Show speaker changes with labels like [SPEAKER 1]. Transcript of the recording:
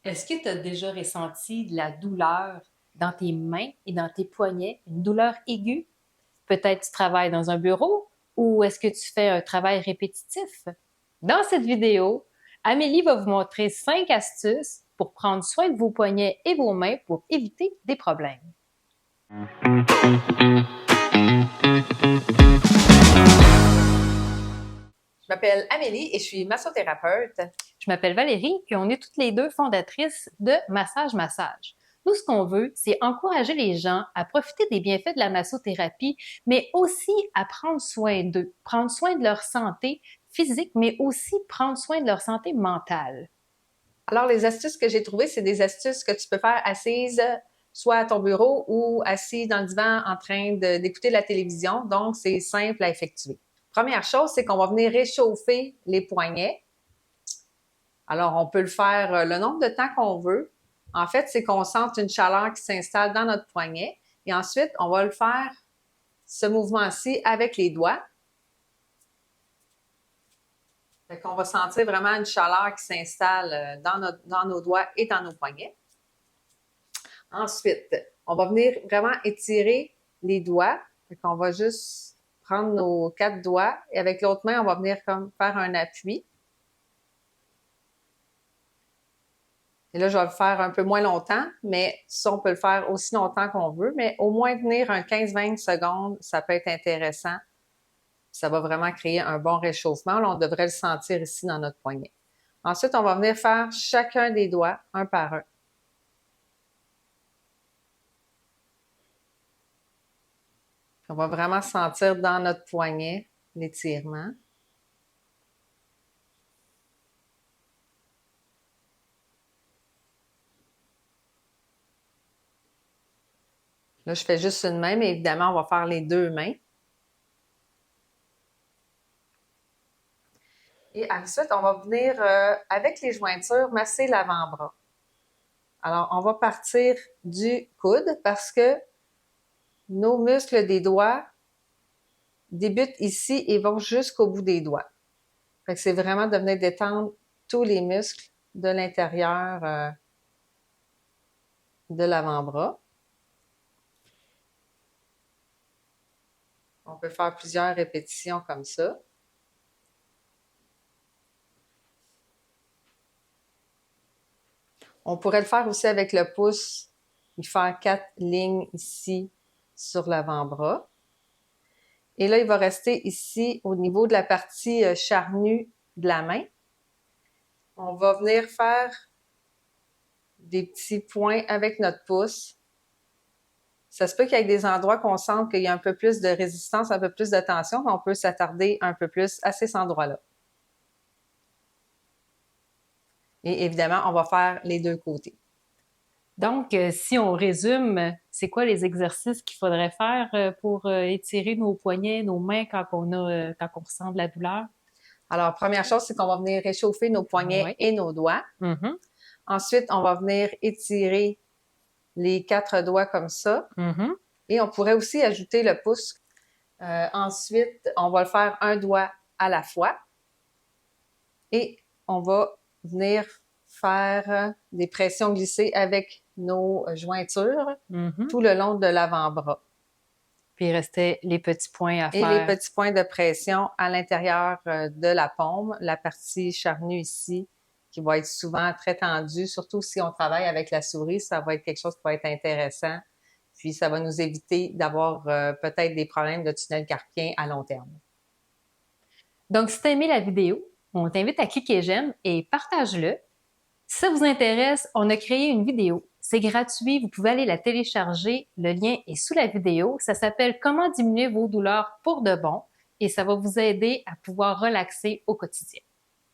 [SPEAKER 1] Est-ce que tu as déjà ressenti de la douleur dans tes mains et dans tes poignets, une douleur aiguë? Peut-être tu travailles dans un bureau ou est-ce que tu fais un travail répétitif? Dans cette vidéo, Amélie va vous montrer 5 astuces pour prendre soin de vos poignets et vos mains pour éviter des problèmes.
[SPEAKER 2] Je m'appelle Amélie et je suis massothérapeute.
[SPEAKER 1] Je m'appelle Valérie, puis on est toutes les deux fondatrices de Massage Massage. Nous, ce qu'on veut, c'est encourager les gens à profiter des bienfaits de la massothérapie, mais aussi à prendre soin d'eux, prendre soin de leur santé physique, mais aussi prendre soin de leur santé mentale.
[SPEAKER 2] Alors, les astuces que j'ai trouvées, c'est des astuces que tu peux faire assise, soit à ton bureau ou assis dans le divan en train d'écouter la télévision. Donc, c'est simple à effectuer. Première chose, c'est qu'on va venir réchauffer les poignets. Alors, on peut le faire le nombre de temps qu'on veut. En fait, c'est qu'on sente une chaleur qui s'installe dans notre poignet. Et ensuite, on va le faire, ce mouvement-ci, avec les doigts. Fait qu'on va sentir vraiment une chaleur qui s'installe dans nos doigts et dans nos poignets. Ensuite, on va venir vraiment étirer les doigts. Fait qu'on va juste prendre nos 4 doigts et avec l'autre main, on va venir comme faire un appui. Et là, je vais le faire un peu moins longtemps, mais ça, on peut le faire aussi longtemps qu'on veut, mais au moins tenir un 15-20 secondes, ça peut être intéressant. Ça va vraiment créer un bon réchauffement. Là, on devrait le sentir ici dans notre poignet. Ensuite, on va venir faire chacun des doigts, un par un. On va vraiment sentir dans notre poignet l'étirement. Là, je fais juste une main, mais évidemment, on va faire les 2 mains. Et ensuite, on va venir, avec les jointures, masser l'avant-bras. Alors, on va partir du coude parce que nos muscles des doigts débutent ici et vont jusqu'au bout des doigts. Fait que c'est vraiment de venir détendre tous les muscles de l'intérieur de l'avant-bras. On peut faire plusieurs répétitions comme ça. On pourrait le faire aussi avec le pouce et faire 4 lignes ici sur l'avant-bras. Et là, il va rester ici au niveau de la partie charnue de la main. On va venir faire des petits points avec notre pouce. Ça se peut qu'il y ait des endroits qu'on sente qu'il y a un peu plus de résistance, un peu plus de tension, mais on peut s'attarder un peu plus à ces endroits-là. Et évidemment, on va faire les 2 côtés.
[SPEAKER 1] Donc, si on résume, c'est quoi les exercices qu'il faudrait faire pour étirer nos poignets, nos mains quand on ressent de la douleur?
[SPEAKER 2] Alors, première chose, c'est qu'on va venir réchauffer nos poignets et nos doigts. Ensuite, on va venir étirer les 4 doigts comme ça. Et on pourrait aussi ajouter le pouce. Ensuite, on va le faire un doigt à la fois. Et on va venir faire des pressions glissées avec nos jointures tout le long de l'avant-bras.
[SPEAKER 1] Puis il restait les petits points à faire.
[SPEAKER 2] Et les petits points de pression à l'intérieur de la paume, la partie charnue ici, qui va être souvent très tendue, surtout si on travaille avec la souris, ça va être quelque chose qui va être intéressant. Puis ça va nous éviter d'avoir peut-être des problèmes de tunnel carpien à long terme.
[SPEAKER 1] Donc, si tu as aimé la vidéo, on t'invite à cliquer j'aime et partage-le. Si ça vous intéresse, on a créé une vidéo. C'est gratuit, vous pouvez aller la télécharger. Le lien est sous la vidéo. Ça s'appelle « Comment diminuer vos douleurs pour de bon » et ça va vous aider à pouvoir relaxer au quotidien.